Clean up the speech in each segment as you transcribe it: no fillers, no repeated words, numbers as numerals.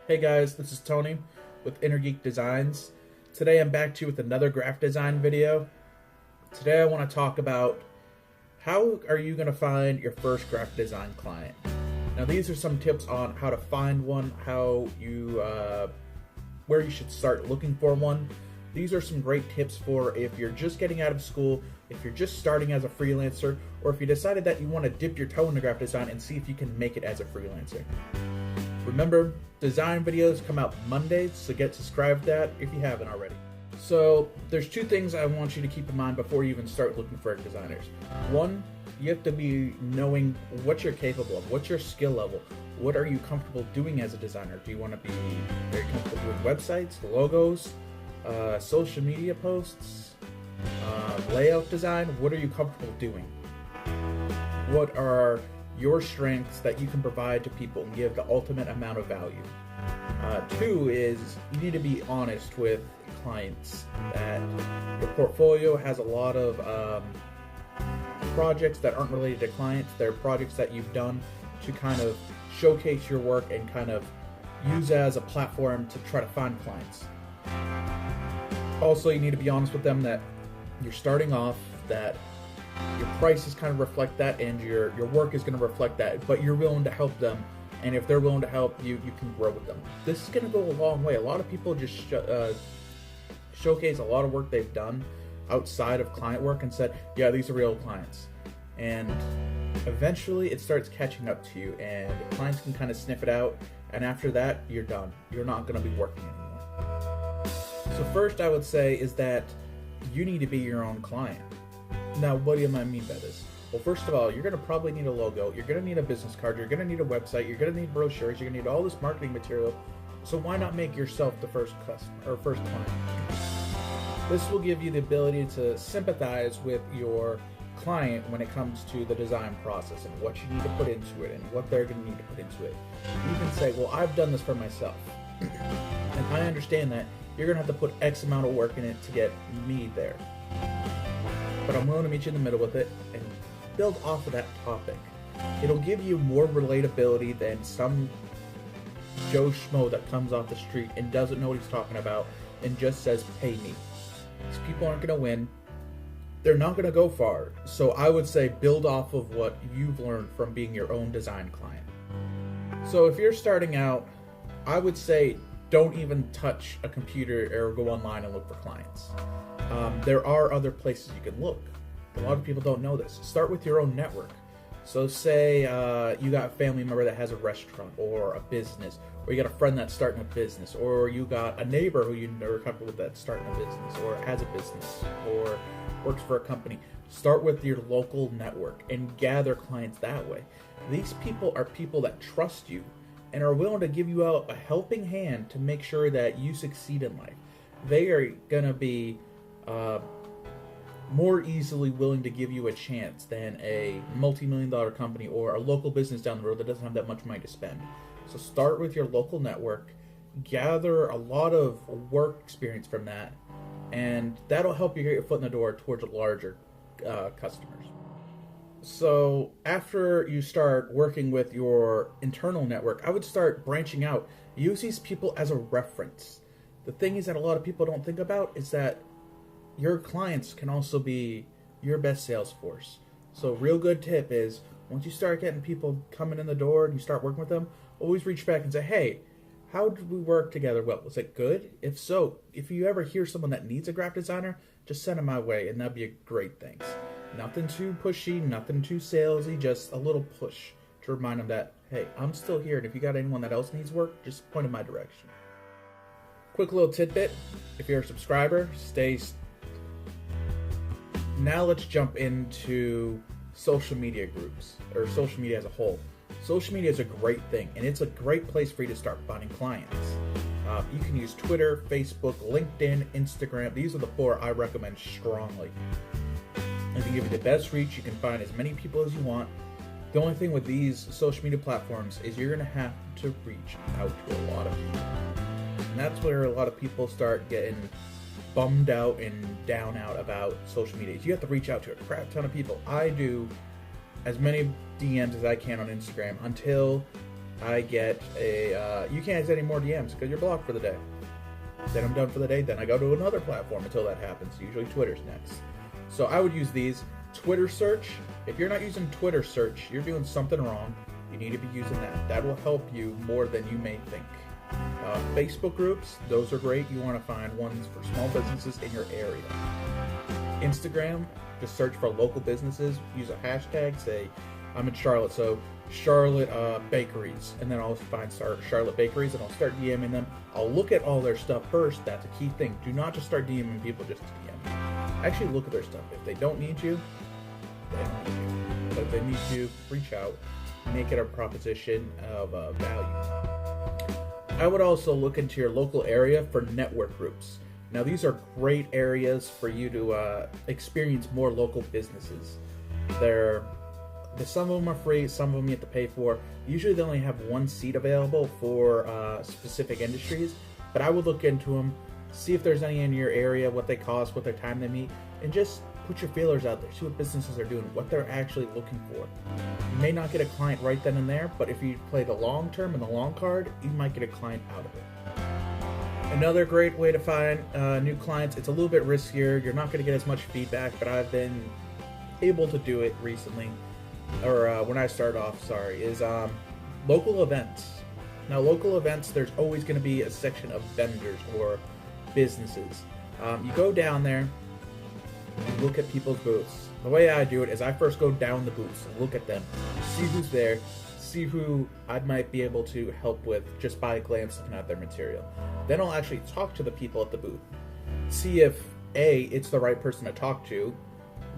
Hey guys, this is Tony with Geek Designs. Today I'm back to you with another graphic design video. Today I want to talk about how are you going to find your first graphic design client. Now these are some tips on how to find one, where you should start looking for one. These are some great tips for if you're just getting out of school, if you're just starting as a freelancer, or if you decided that you want to dip your toe into graphic design and see if you can make it as a freelancer. Remember, design videos come out Mondays, so get subscribed to that if you haven't already. So there's two things I want you to keep in mind before you even start looking for designers. One, you have to be knowing what you're capable of, what's your skill level, what are you comfortable doing as a designer. Do you want to be very comfortable doing websites, logos, social media posts, layout design? What are you comfortable doing? What are your strengths that you can provide to people and give the ultimate amount of value? Two is you need to be honest with clients that your portfolio has a lot of projects that aren't related to clients. They're projects that you've done to kind of showcase your work and kind of use as a platform to try to find clients. Also, you need to be honest with them that you're starting off, that your prices kind of reflect that, and your work is going to reflect that, but you're willing to help them, and if they're willing to help you, you can grow with them. This is going to go a long way. A lot of people just showcase a lot of work they've done outside of client work and said, yeah, these are real clients. And eventually it starts catching up to you, and the clients can kind of sniff it out, and after that, you're done. You're not going to be working anymore. So first I would say is that you need to be your own client. Now, what do I mean by this? Well, first of all, you're going to probably need a logo, you're going to need a business card, you're going to need a website, you're going to need brochures, you're going to need all this marketing material. So why not make yourself the first customer or first client? This will give you the ability to sympathize with your client when it comes to the design process and what you need to put into it and what they're going to need to put into it. You can say, well, I've done this for myself, and I understand that you're going to have to put X amount of work in it to get me there. But I'm willing to meet you in the middle with it and build off of that topic. It'll give you more relatability than some Joe Schmo that comes off the street and doesn't know what he's talking about and just says, pay me. These people aren't going to win. They're not going to go far. So I would say build off of what you've learned from being your own design client. So if you're starting out, I would say don't even touch a computer or go online and look for clients. There are other places you can look. A lot of people don't know this. Start with your own network. So say you got a family member that has a restaurant or a business, or you got a friend that's starting a business, or you got a neighbor who you are comfortable with that's starting a business, or has a business, or works for a company. Start with your local network and gather clients that way. These people are people that trust you and are willing to give you a helping hand to make sure that you succeed in life. They are going to be more easily willing to give you a chance than a multi-million-dollar company or a local business down the road that doesn't have that much money to spend. So start with your local network, gather a lot of work experience from that, and that'll help you get your foot in the door towards larger customers. So after you start working with your internal network, I would start branching out. Use these people as a reference. The thing is that a lot of people don't think about is that your clients can also be your best sales force. So real good tip is once you start getting people coming in the door and you start working with them, always reach back and say, hey, how did we work together? Well, was it good? If so, if you ever hear someone that needs a graphic designer, just send them my way, and that'd be a great thing. Nothing too pushy, nothing too salesy, just a little push to remind them that, hey, I'm still here, and if you got anyone that else needs work, just point in my direction. Quick little tidbit, if you're a subscriber, stay. Now let's jump into social media groups, or social media as a whole. Social media is a great thing, and it's a great place for you to start finding clients. You can use Twitter, Facebook, LinkedIn, Instagram. These are the 4 I recommend strongly. They can give you the best reach. You can find as many people as you want. The only thing with these social media platforms is you're going to have to reach out to a lot of people. And that's where a lot of people start getting bummed out and down out about social media. You have to reach out to a crap ton of people. I do as many DMs as I can on Instagram until I get a, you can't send any more DMs because you're blocked for the day. Then I'm done for the day. Then I go to another platform until that happens. Usually Twitter's next. So I would use these. Twitter search. If you're not using Twitter search, you're doing something wrong. You need to be using that. That will help you more than you may think. Facebook groups, those are great. You want to find ones for small businesses in your area. Instagram, just search for local businesses. Use a hashtag. Say, I'm in Charlotte, so Charlotte bakeries, and then I'll find Charlotte bakeries, and I'll start DMing them. I'll look at all their stuff first. That's a key thing. Do not just start DMing people just to DM. Actually look at their stuff. If they don't need you, they don't need you. But if they need you, reach out. Make it a proposition of value. I would also look into your local area for network groups. Now these are great areas for you to experience more local businesses. Some of them are free, some of them you have to pay for. Usually they only have one seat available for specific industries, but I would look into them, see if there's any in your area, what they cost, what their time they meet, and just put your feelers out there. See what businesses are doing, what they're actually looking for. You may not get a client right then and there, but if you play the long term and the long card, you might get a client out of it. Another great way to find new clients, it's a little bit riskier. You're not going to get as much feedback, but I've been able to do it recently. Or when I started off, is local events. Now, local events, there's always going to be a section of vendors or businesses. You go down there, you look at people's booths. The way I do it is I first go down the booths, look at them, see who's there, see who I might be able to help with just by a glance looking at their material. Then I'll actually talk to the people at the booth. See if A, it's the right person to talk to.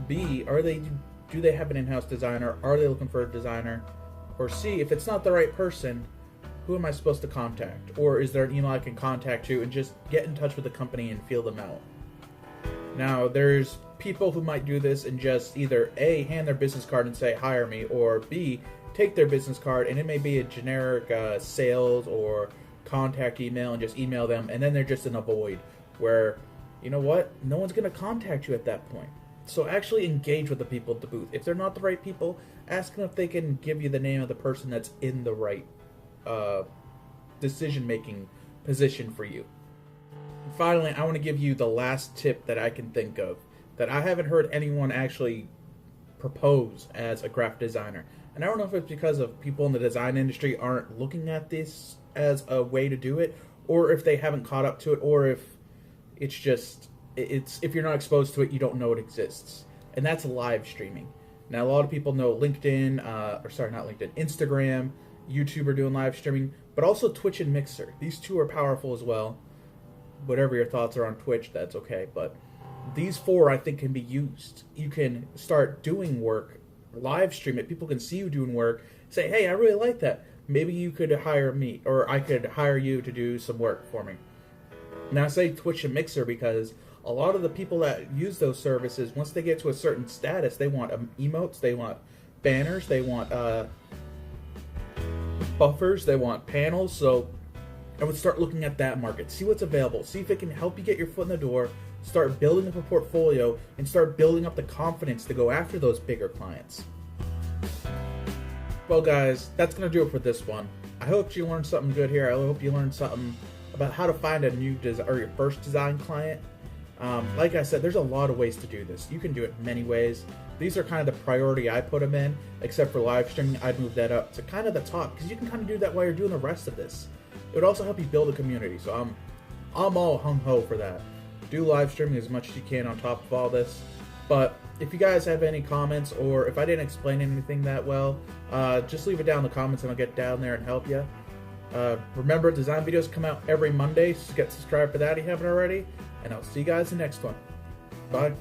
B, do they have an in-house designer? Are they looking for a designer? Or C, if it's not the right person, who am I supposed to contact? Or is there an email I can contact you and just get in touch with the company and feel them out? Now, there's people who might do this and just either A, hand their business card and say, hire me, or B, take their business card and it may be a generic sales or contact email and just email them, and then they're just in a void where, you know what, no one's going to contact you at that point. So actually engage with the people at the booth. If they're not the right people, ask them if they can give you the name of the person that's in the right decision-making position for you. And finally, I want to give you the last tip that I can think of that I haven't heard anyone actually propose as a graphic designer. And I don't know if it's because of people in the design industry aren't looking at this as a way to do it, or if they haven't caught up to it, or if it's just, if you're not exposed to it, you don't know it exists. And that's live streaming. Now, a lot of people know LinkedIn, Instagram, YouTube are doing live streaming, but also Twitch and Mixer. These two are powerful as well. Whatever your thoughts are on Twitch, that's okay. But these four, I think, can be used. You can start doing work, live stream it. People can see you doing work. Say, hey, I really like that. Maybe you could hire me, or I could hire you to do some work for me. Now, I say Twitch and Mixer because a lot of the people that use those services, once they get to a certain status, they want emotes, they want banners, they want buffers, they want panels. So I would start looking at that market, see what's available, see if it can help you get your foot in the door, start building up a portfolio, and start building up the confidence to go after those bigger clients. Well, guys, that's going to do it for this one. I hope you learned something good here. I hope you learned something about how to find a new or your first design client. Like I said, there's a lot of ways to do this. You can do it many ways. These are kind of the priority I put them in, except for live streaming. I'd move that up to kind of the top because you can kind of do that while you're doing the rest of this. It would also help you build a community. So I'm all hung-ho for that. Do live streaming as much as you can on top of all this. But if you guys have any comments, or if I didn't explain anything that well, just leave it down in the comments and I'll get down there and help you. Remember, design videos come out every Monday, so get subscribed for that if you haven't already. And I'll see you guys in the next one. Bye.